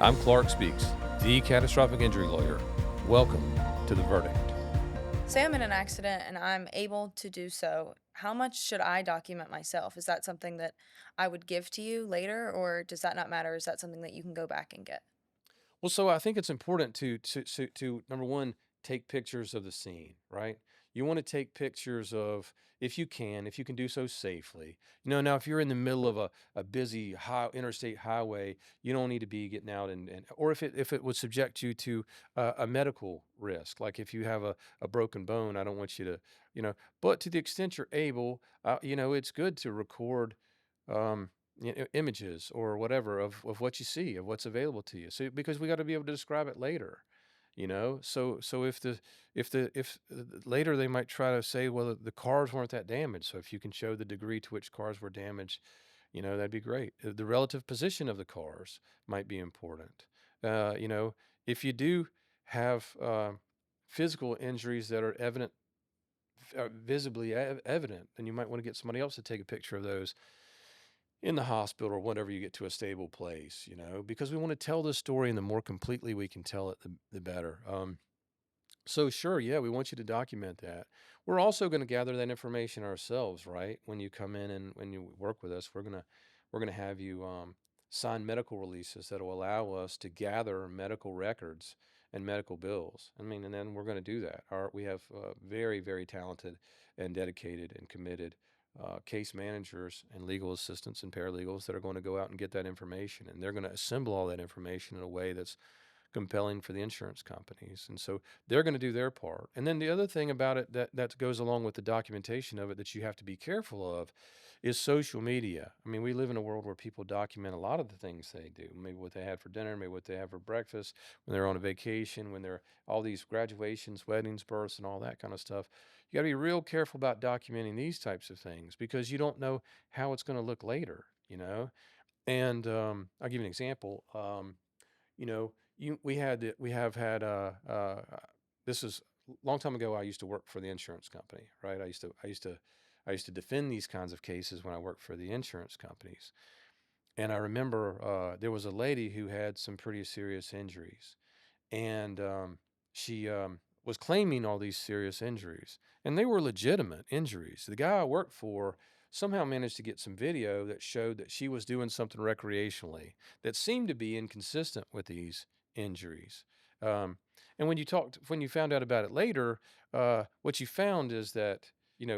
I'm Clarke Speaks, the catastrophic injury lawyer. Welcome to The Verdict. Say I'm in an accident and I'm able to do so. How much should I document myself? Is that something that I would give to you later, or does that not matter? Is that something that you can go back and get? Well, so I think it's important to number one, take pictures of the scene, right? You want to take pictures of, if you can do so safely. Now if you're in the middle of a busy interstate highway, you don't need to be getting out and or if it would subject you to a medical risk, like if you have a broken bone, I don't want you to, but to the extent you're able, it's good to record um, images or whatever of what you see, of what's available to you. So because we got to be able to describe it later, So if later they might try to say, well, the cars weren't that damaged. So if you can show the degree to which cars were damaged, that'd be great. The relative position of the cars might be important. If you do have physical injuries that are visibly evident, then you might want to get somebody else to take a picture of those in the hospital or whenever you get to a stable place, because we want to tell this story, and the more completely we can tell it, the better. So sure, yeah, we want you to document that. We're also going to gather that information ourselves, right? When you come in and when you work with us, we're gonna have you sign medical releases that will allow us to gather medical records and medical bills. I mean, and then we're going to do that. We have very, very talented and dedicated and committed case managers and legal assistants and paralegals that are going to go out and get that information, and they're going to assemble all that information in a way that's compelling for the insurance companies. And so they're going to do their part. And then the other thing about it that goes along with the documentation of it that you have to be careful of is social media. I mean, we live in a world where people document a lot of the things they do, maybe what they had for dinner, maybe what they have for breakfast, when they're on a vacation, when they're all these graduations, weddings, births, and all that kind of stuff. You got to be real careful about documenting these types of things because you don't know how it's going to look later. And I'll give you an example. We have had this is a long time ago. I used to work for the insurance company, right? I used to defend these kinds of cases when I worked for the insurance companies. And I remember there was a lady who had some pretty serious injuries, and she was claiming all these serious injuries, and they were legitimate injuries. The guy I worked for somehow managed to get some video that showed that she was doing something recreationally that seemed to be inconsistent with these injuries. Um, and when you found out about it later, what you found is that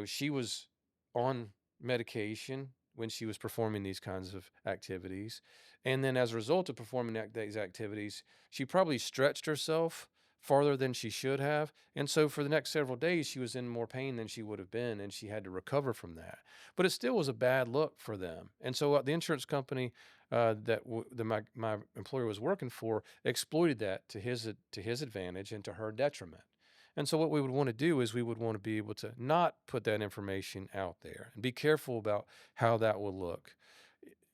she was on medication when she was performing these kinds of activities, and then as a result of performing these activities, she probably stretched herself farther than she should have. And so for the next several days, she was in more pain than she would have been, and she had to recover from that. But it still was a bad look for them. And so the insurance company my employer was working for exploited that to his advantage and to her detriment. And so what we would want to do is we would want to be able to not put that information out there and be careful about how that will look.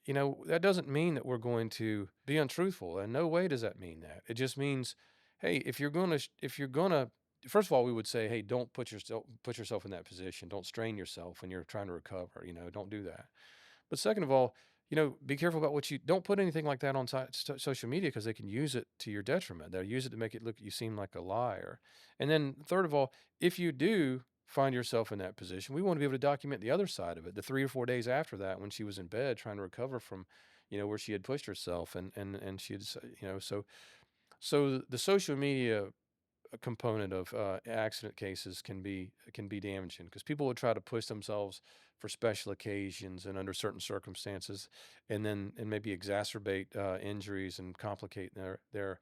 That doesn't mean that we're going to be untruthful. In no way does that mean that. It just means, hey, if you're gonna, first of all, we would say, hey, don't put yourself in that position. Don't strain yourself when you're trying to recover. Don't do that. But second of all, be careful about don't put anything like that on social media because they can use it to your detriment. They'll use it to make it look you seem like a liar. And then third of all, if you do find yourself in that position, we want to be able to document the other side of it. The 3 or 4 days after that, when she was in bed trying to recover from, where she had pushed herself and she had, so the social media component of accident cases can be damaging because people would try to push themselves for special occasions and under certain circumstances, and maybe exacerbate injuries and complicate their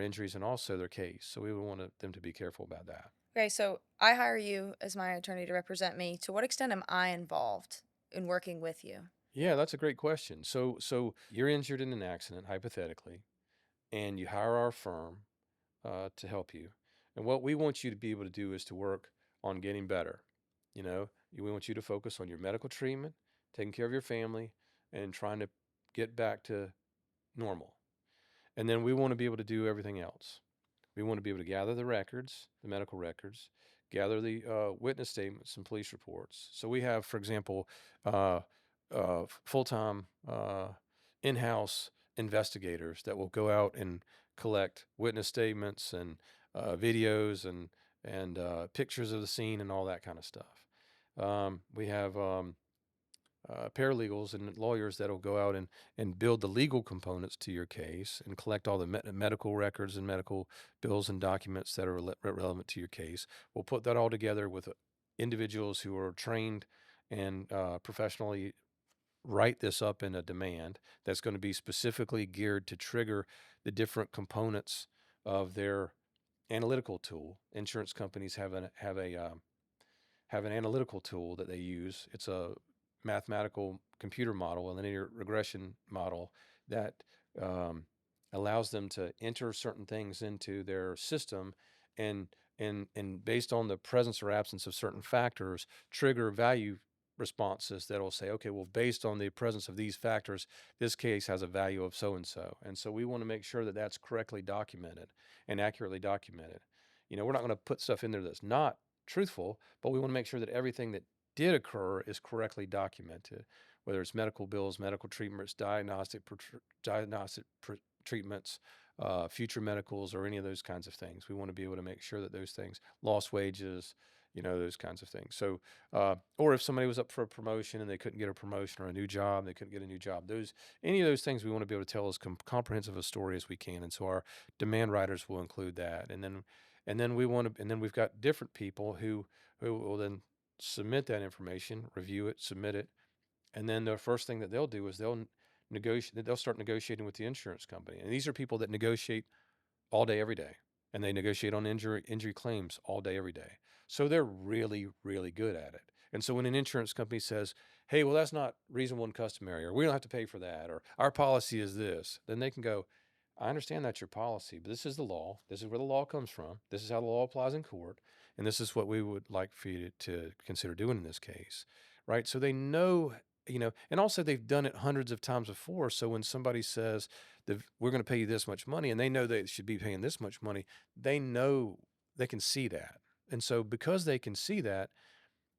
injuries and also their case. So we would want them to be careful about that. Okay, so I hire you as my attorney to represent me. To what extent am I involved in working with you? Yeah, that's a great question. So you're injured in an accident, hypothetically, and you hire our firm to help you. And what we want you to be able to do is to work on getting better. We want you to focus on your medical treatment, taking care of your family, and trying to get back to normal. And then we want to be able to do everything else. We want to be able to gather the records, the medical records, gather the witness statements and police reports. So we have, for example, full time in house investigators that will go out and collect witness statements and videos and pictures of the scene and all that kind of stuff. We have paralegals and lawyers that'll go out and build the legal components to your case and collect all the medical records and medical bills and documents that are relevant to your case. We'll put that all together with individuals who are trained and professionally write this up in a demand that's going to be specifically geared to trigger the different components of their analytical tool. Insurance companies have an analytical tool that they use. It's a mathematical computer model, a linear regression model that um, allows them to enter certain things into their system and and based on the presence or absence of certain factors, trigger value responses that will say, okay, well, based on the presence of these factors, this case has a value of so and so. And so we want to make sure that that's correctly documented and accurately documented. We're not going to put stuff in there that's not truthful, but we want to make sure that everything that did occur is correctly documented, whether it's medical bills, medical treatments, diagnostic treatments, future medicals, or any of those kinds of things. We want to be able to make sure that those things, lost wages, those kinds of things. So, or if somebody was up for a promotion and they couldn't get a promotion, or a new job, they couldn't get a new job. Any of those things we want to be able to tell as comprehensive a story as we can. And so our demand writers will include that. And then we've got different people who will then submit that information, review it, submit it, and then the first thing that they'll do is they'll start negotiating with the insurance company. And these are people that negotiate all day, every day, and they negotiate on injury claims all day, every day. So they're really, really good at it. And so when an insurance company says, "Hey, well, that's not reasonable and customary," or "We don't have to pay for that," or "Our policy is this," then they can go, "I understand that's your policy, but this is the law. This is where the law comes from. This is how the law applies in court, and this is what we would like for you to consider doing in this case." Right? So they know, and also they've done it hundreds of times before. So when somebody says that we're going to pay you this much money, and they know they should be paying this much money, they know they can see that. And so because they can see that,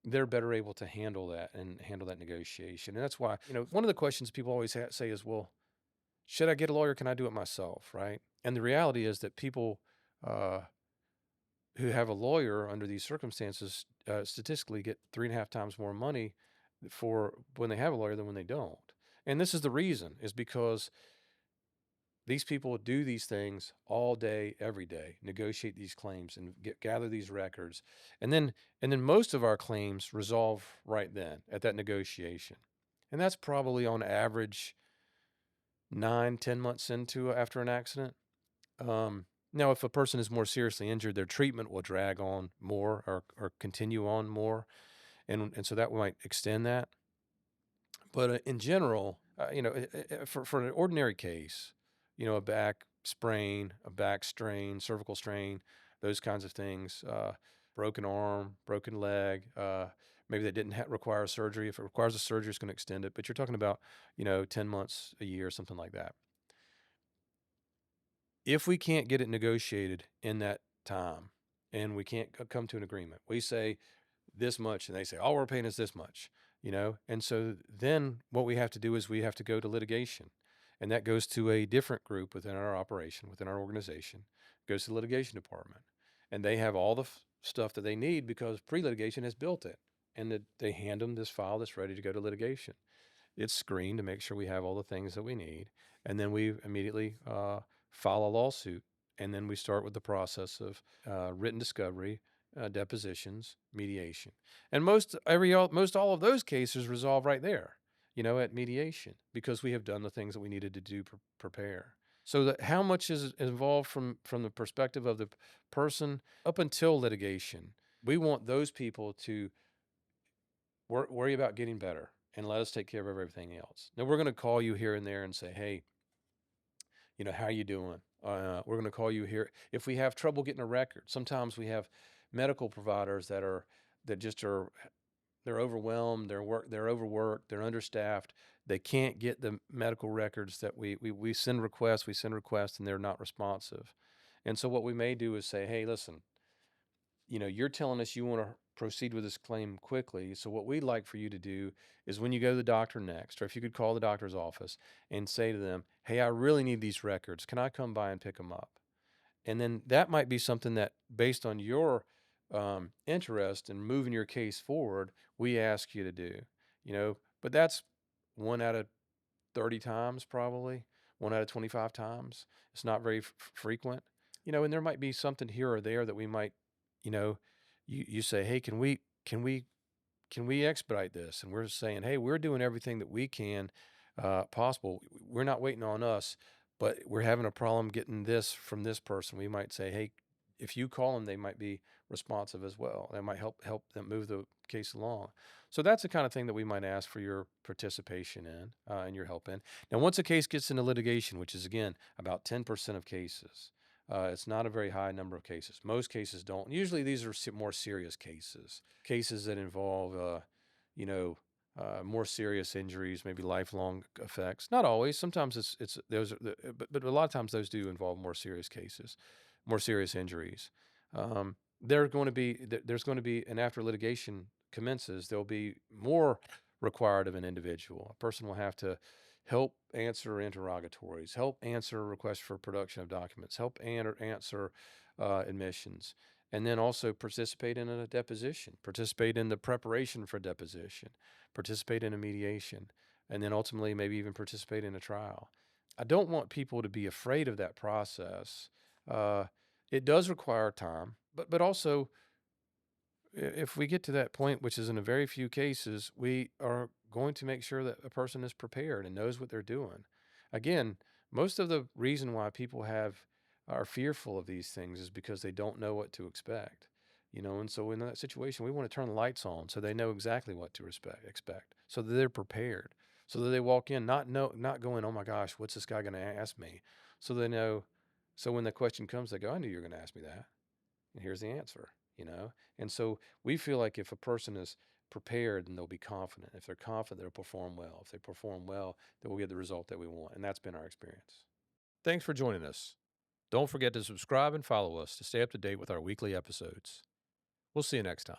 they're better able to handle that and handle that negotiation. And that's why, one of the questions people always say is, well, should I get a lawyer? Can I do it myself? Right. And the reality is that people uh, who have a lawyer under these circumstances statistically get 3.5 times more money for when they have a lawyer than when they don't. And this is the reason, is because these people do these things all day, every day, negotiate these claims and gather these records. And then most of our claims resolve right then at that negotiation. And that's probably on average 9, 10 months after an accident. Now, if a person is more seriously injured, their treatment will drag on more, or continue on more. And so that might extend that. But in general, for an ordinary case, a back sprain, a back strain, cervical strain, those kinds of things, broken arm, broken leg, maybe that didn't require surgery. If it requires a surgery, it's going to extend it. But you're talking about, 10 months, a year, something like that. If we can't get it negotiated in that time and we can't come to an agreement, we say this much and they say, all we're paying is this much, and so then what we have to do is we have to go to litigation, and that goes to a different group within our operation, within our organization, goes to the litigation department, and they have all the stuff that they need because pre-litigation has built it, and that they hand them this file that's ready to go to litigation. It's screened to make sure we have all the things that we need, and then we immediately file a lawsuit, and then we start with the process of written discovery, depositions, mediation, and most all of those cases resolve right there, at mediation, because we have done the things that we needed to do prepare. So that how much is involved from the perspective of the person up until litigation, we want those people to worry about getting better and let us take care of everything else. Now we're going to call you here and there and say, hey, how you doing? We're going to call you here if we have trouble getting a record. Sometimes we have medical providers that just are they're overwhelmed, they're overworked, they're understaffed. They can't get the medical records that we send requests, and they're not responsive. And so what we may do is say, hey, listen, you're telling us you want to proceed with this claim quickly. So what we'd like for you to do is when you go to the doctor next, or if you could call the doctor's office and say to them, "Hey, I really need these records. Can I come by and pick them up?" And then that might be something that, based on your interest in moving your case forward, we ask you to do. But that's 1 out of 30 times, probably 1 out of 25 times. It's not very frequent. And there might be something here or there that we might, you know, you say, "Hey, can we expedite this?" And we're saying, "Hey, we're doing everything that we can possible. We're not waiting on us, but we're having a problem getting this from this person." We might say, "Hey, if you call them, they might be responsive as well. That might help them move the case along." So that's the kind of thing that we might ask for your participation in and your help in. Now, once a case gets into litigation, which is again about 10% of cases, it's not a very high number of cases. Most cases don't. Usually, these are more serious cases that involve, you know, more serious injuries, maybe lifelong effects. Not always. Sometimes it's those, but a lot of times those do involve more serious cases, more serious injuries. There's going to be, and after litigation commences, there'll be more required of an individual. A person will have to help answer interrogatories, help answer requests for production of documents, help answer admissions, and then also participate in a deposition, participate in the preparation for deposition, participate in a mediation, and then ultimately maybe even participate in a trial. I don't want people to be afraid of that process. Uh, it does require time, but also if we get to that point, which is in a very few cases, we are going to make sure that a person is prepared and knows what they're doing. Again, most of the reason why people are fearful of these things is because they don't know what to expect. And so in that situation, we want to turn the lights on so they know exactly what to expect, so that they're prepared, so that they walk in not going, "Oh my gosh, what's this guy going to ask me?" So they know. So when the question comes, they go, "I knew you were going to ask me that, and here's the answer." And so we feel like if a person is prepared, then they'll be confident. If they're confident, they'll perform well. If they perform well, then we'll get the result that we want. And that's been our experience. Thanks for joining us. Don't forget to subscribe and follow us to stay up to date with our weekly episodes. We'll see you next time.